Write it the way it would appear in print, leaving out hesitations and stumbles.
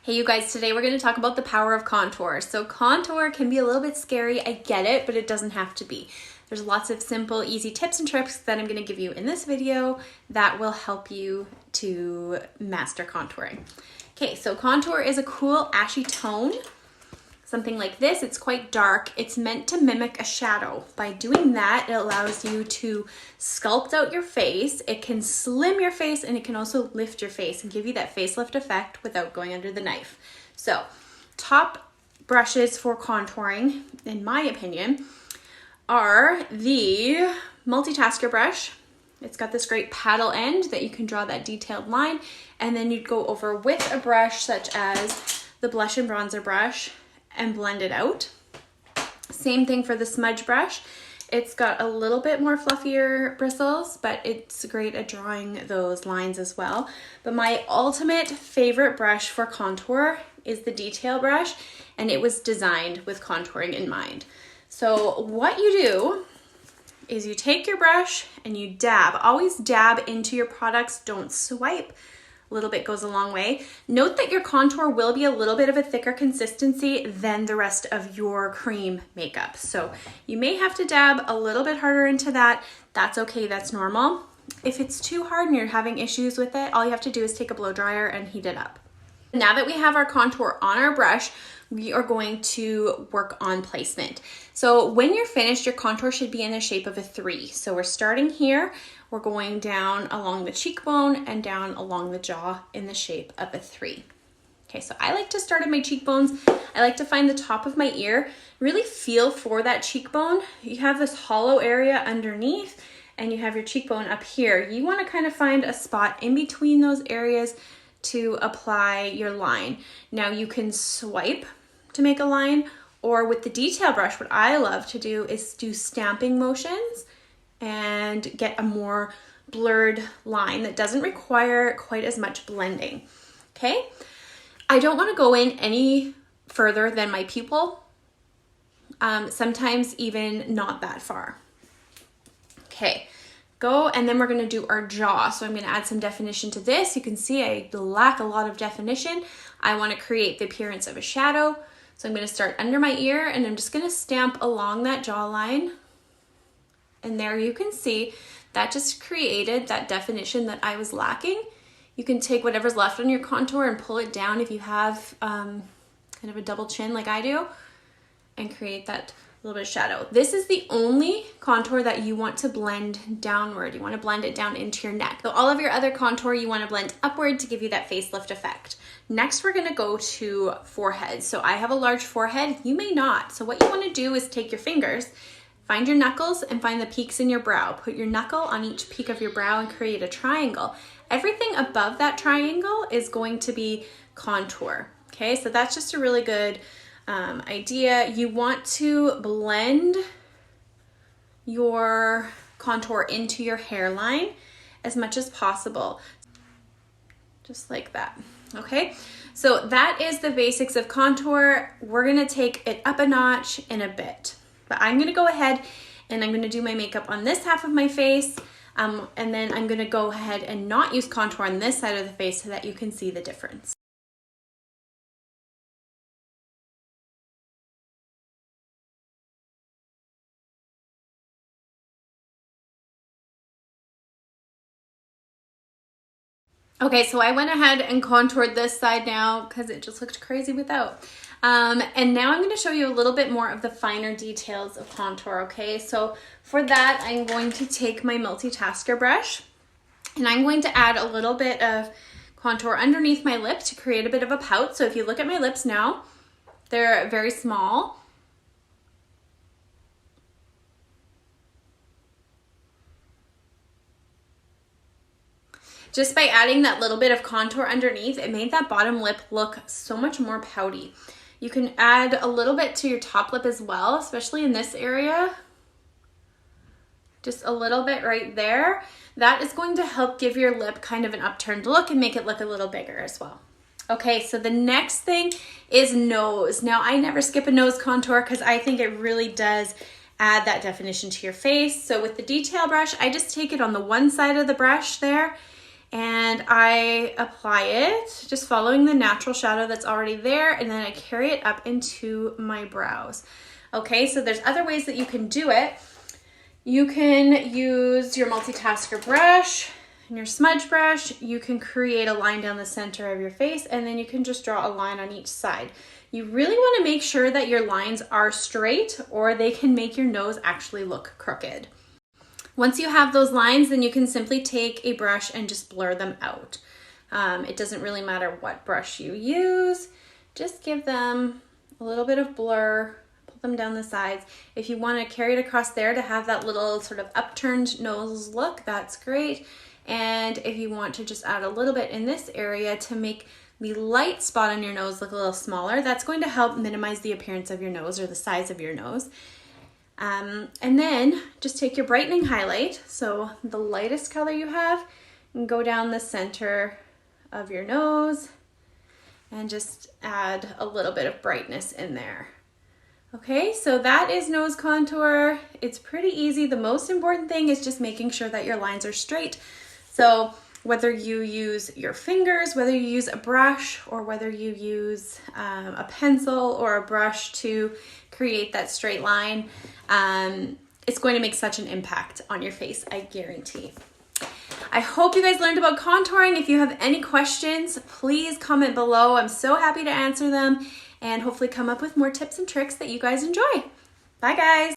Hey you guys, today we're going to talk about the power of contour. So contour can be a little bit scary, I get it, but it doesn't have to be. There's lots of simple, easy tips and tricks that I'm going to give you in this video that will help you to master contouring. Okay, so contour is a cool ashy tone. Something like this, it's quite dark. It's meant to mimic a shadow. By doing that, it allows you to sculpt out your face. It can slim your face and it can also lift your face and give you that facelift effect without going under the knife. So, top brushes for contouring, in my opinion, are the multitasker brush. It's got this great paddle end that you can draw that detailed line, and then you'd go over with a brush such as the blush and bronzer brush and blend it out. Same thing for the smudge brush. It's got a little bit more fluffier bristles, but it's great at drawing those lines as well. But my ultimate favorite brush for contour is the detail brush, and it was designed with contouring in mind. So what you do is you take your brush and you dab. Always dab into your products, don't swipe. A little bit goes a long way. Note that your contour will be a little bit of a thicker consistency than the rest of your cream makeup. So you may have to dab a little bit harder into that. That's okay, that's normal. If it's too hard and you're having issues with it, all you have to do is take a blow dryer and heat it up. Now that we have our contour on our brush, we are going to work on placement. So when you're finished, your contour should be in the shape of a 3. So we're starting here, we're going down along the cheekbone and down along the jaw in the shape of a 3. Okay, so I like to start at my cheekbones. I like to find the top of my ear, really feel for that cheekbone. You have this hollow area underneath and you have your cheekbone up here. You want to kind of find a spot in between those areas to apply your line. Now you can swipe to make a line, or with the detail brush, what I love to do is do stamping motions and get a more blurred line that doesn't require quite as much blending. Okay, I don't want to go in any further than my pupil, sometimes even not that far. Okay, go, and then we're going to do our jaw. So I'm going to add some definition to this. You can see I lack a lot of definition. I want to create the appearance of a shadow. So I'm going to start under my ear and I'm just going to stamp along that jawline. And there you can see that just created that definition that I was lacking. You can take whatever's left on your contour and pull it down if you have kind of a double chin like I do, and create that little bit of shadow. This is the only contour that you want to blend downward. You want to blend it down into your neck. Though all of your other contour you want to blend upward to give you that facelift effect. Next, we're going to go to forehead. So I have a large forehead, you may not. So what you want to do is take your fingers, find your knuckles and find the peaks in your brow. Put your knuckle on each peak of your brow and create a triangle. Everything above that triangle is going to be contour. Okay, so that's just a really good idea. You want to blend your contour into your hairline as much as possible, just like that. Okay, so that is the basics of contour. We're gonna take it up a notch in a bit, but I'm gonna go ahead and I'm gonna do my makeup on this half of my face, and then I'm gonna go ahead and not use contour on this side of the face so that you can see the difference. Okay, so I went ahead and contoured this side now because it just looked crazy without. And now I'm going to show you a little bit more of the finer details of contour, okay? So for that, I'm going to take my multitasker brush and I'm going to add a little bit of contour underneath my lip to create a bit of a pout. So if you look at my lips now, they're very small. Just by adding that little bit of contour underneath, it made that bottom lip look so much more pouty. You can add a little bit to your top lip as well, especially in this area. Just a little bit right there. That is going to help give your lip kind of an upturned look and make it look a little bigger as well. Okay, so the next thing is nose. Now, I never skip a nose contour because I think it really does add that definition to your face. So with the detail brush, I just take it on the one side of the brush there and I apply it, just following the natural shadow that's already there, and then I carry it up into my brows. Okay, so there's other ways that you can do it. You can use your multitasker brush and your smudge brush. You can create a line down the center of your face, and then you can just draw a line on each side. You really want to make sure that your lines are straight, or they can make your nose actually look crooked. Once you have those lines, then you can simply take a brush and just blur them out. It doesn't really matter what brush you use. Just give them a little bit of blur, pull them down the sides. If you want to carry it across there to have that little sort of upturned nose look, that's great. And if you want to just add a little bit in this area to make the light spot on your nose look a little smaller, that's going to help minimize the appearance of your nose or the size of your nose. And then just take your brightening highlight, so the lightest color you have, and go down the center of your nose and just add a little bit of brightness in there. Okay, so that is nose contour. It's pretty easy. The most important thing is just making sure that your lines are straight. So whether you use your fingers, whether you use a brush, or whether you use a pencil or a brush to create that straight line, it's going to make such an impact on your face, I guarantee. I hope you guys learned about contouring. If you have any questions, please comment below. I'm so happy to answer them and hopefully come up with more tips and tricks that you guys enjoy. Bye guys.